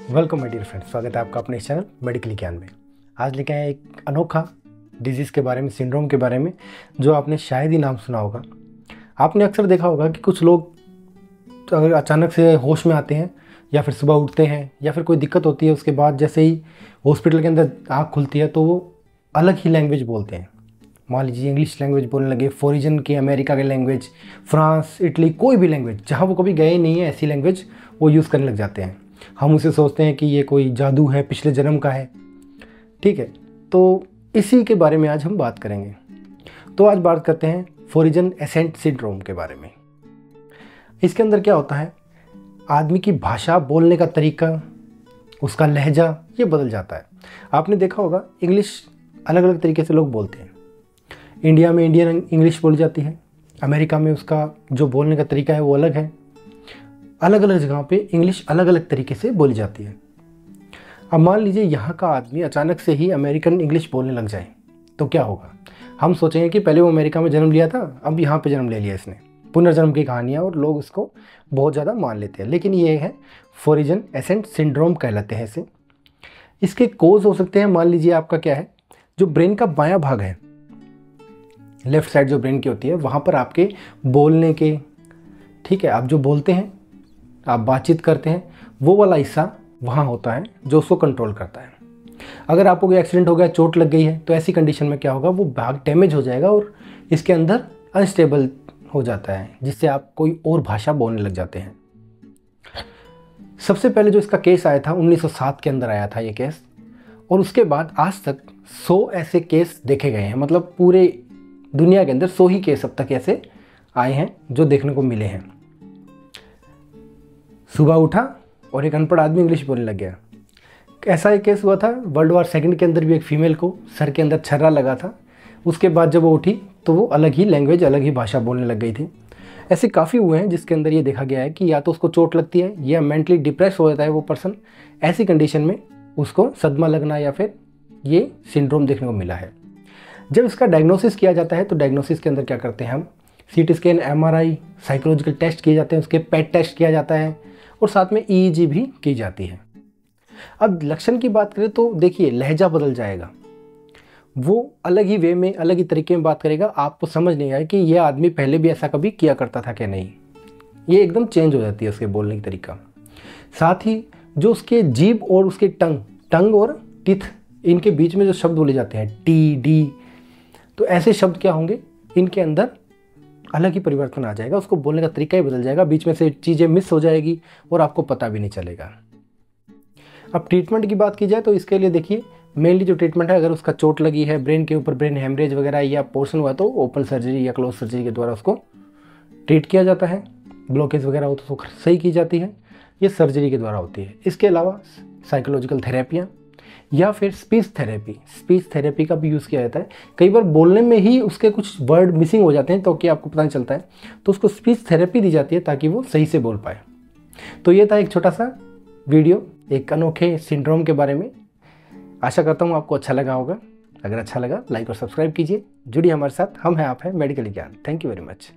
Welcome my dear friends, स्वागत है आपका अपने चैनल मेडिकल ज्ञान में। आज लेके आए एक अनोखा डिजीज़ के बारे में, सिंड्रोम के बारे में, जो आपने शायद ही नाम सुना होगा। आपने अक्सर देखा होगा कि कुछ लोग अगर अचानक से होश में आते हैं या फिर सुबह उठते हैं या फिर कोई दिक्कत होती है, उसके बाद जैसे ही हॉस्पिटल के अंदर आँख खुलती है तो वो अलग ही लैंग्वेज बोलते हैं। मान लीजिए इंग्लिश लैंग्वेज बोलने लगे, फॉरेन की, अमेरिका की लैंग्वेज, फ्रांस, इटली, कोई भी लैंग्वेज जहाँ वो कभी गए ही नहीं है, ऐसी लैंग्वेज वो यूज़ करने लग जाते हैं। हम उसे सोचते हैं कि ये कोई जादू है, पिछले जन्म का है। ठीक है, तो इसी के बारे में आज हम बात करेंगे। तो आज बात करते हैं फॉरेन एसेंट सिंड्रोम के बारे में। इसके अंदर क्या होता है, आदमी की भाषा, बोलने का तरीका, उसका लहजा ये बदल जाता है। आपने देखा होगा इंग्लिश अलग अलग तरीके से लोग बोलते हैं। इंडिया में इंडियन इंग्लिश बोली जाती है, अमेरिका में उसका जो बोलने का तरीका है वो अलग है। अलग अलग जगहों पे इंग्लिश अलग अलग तरीके से बोली जाती है। अब मान लीजिए यहाँ का आदमी अचानक से ही अमेरिकन इंग्लिश बोलने लग जाए तो क्या होगा। हम सोचेंगे कि पहले वो अमेरिका में जन्म लिया था, अब यहाँ पे जन्म ले लिया इसने। पुनर्जन्म की कहानियाँ, और लोग इसको बहुत ज़्यादा मान लेते हैं। लेकिन ये है फॉरेन एसेंट सिंड्रोम कहलाते हैं इसे। इसके कोज हो सकते हैं, मान लीजिए आपका क्या है, जो ब्रेन का बायां भाग है, लेफ्ट साइड जो ब्रेन की होती है, वहाँ पर आपके बोलने के, ठीक है, आप जो बोलते हैं, आप बातचीत करते हैं, वो वाला हिस्सा वहाँ होता है जो उसको कंट्रोल करता है। अगर आपको कोई एक्सीडेंट हो गया, चोट लग गई है, तो ऐसी कंडीशन में क्या होगा, वो भाग डैमेज हो जाएगा और इसके अंदर अनस्टेबल हो जाता है, जिससे आप कोई और भाषा बोलने लग जाते हैं। सबसे पहले जो इसका केस आया था 1907 के अंदर आया था ये केस, और उसके बाद आज तक 100 ऐसे केस देखे गए हैं। मतलब पूरे दुनिया के अंदर 100 ही केस अब तक ऐसे आए हैं जो देखने को मिले हैं। सुबह उठा और एक अनपढ़ आदमी इंग्लिश बोलने लग गया। ऐसा एक केस हुआ था वर्ल्ड वार सेकंड के अंदर भी, एक फीमेल को सर के अंदर छर्रा लगा था। उसके बाद जब वो उठी तो वो अलग ही लैंग्वेज, अलग ही भाषा बोलने लग गई थी। ऐसे काफ़ी हुए हैं जिसके अंदर ये देखा गया है कि या तो उसको चोट लगती है या मेंटली डिप्रेस हो जाता है वो पर्सन। ऐसी कंडीशन में उसको सदमा लगना या फिर ये सिंड्रोम देखने को मिला है। जब इसका डायग्नोसिस किया जाता है तो डायग्नोसिस के अंदर क्या करते हैं हम, CT scan, MRI, psychological test किए जाते हैं, उसके पेट टेस्ट किया जाता है और साथ में EEG भी की जाती है। अब लक्षण की बात करें तो देखिए लहजा बदल जाएगा, वो अलग ही वे में, अलग ही तरीके में बात करेगा। आपको समझ नहीं आए कि यह आदमी पहले भी ऐसा कभी किया करता था क्या नहीं। ये एकदम चेंज हो जाती है उसके बोलने की तरीका। साथ ही जो उसके जीभ और उसके टंग और टीथ, इनके बीच में जो शब्द बोले जाते हैं, T, D, तो ऐसे शब्द क्या होंगे, इनके अंदर अलग ही परिवर्तन आ जाएगा। उसको बोलने का तरीका ही बदल जाएगा, बीच में से चीज़ें मिस हो जाएगी और आपको पता भी नहीं चलेगा। अब ट्रीटमेंट की बात की जाए तो इसके लिए देखिए मेनली जो ट्रीटमेंट है, अगर उसका चोट लगी है ब्रेन के ऊपर, ब्रेन हेमरेज वगैरह या पोर्शन हुआ, तो ओपन सर्जरी या क्लोज सर्जरी के द्वारा उसको ट्रीट किया जाता है। ब्लॉकेज वगैरह हो तो उसको सही की जाती है, ये सर्जरी के द्वारा होती है। इसके अलावा साइकोलॉजिकल थेरेपियाँ या फिर स्पीच थेरेपी का भी यूज़ किया जाता है। कई बार बोलने में ही उसके कुछ वर्ड मिसिंग हो जाते हैं तो कि आपको पता नहीं चलता है, तो उसको स्पीच थेरेपी दी जाती है ताकि वो सही से बोल पाए। तो ये था एक छोटा सा वीडियो एक अनोखे सिंड्रोम के बारे में। आशा करता हूँ आपको अच्छा लगा होगा। अगर अच्छा लगा लाइक और सब्सक्राइब कीजिए। जुड़िए हमारे साथ, हम हैं, आप हैं मेडिकल ज्ञान। Thank you very much.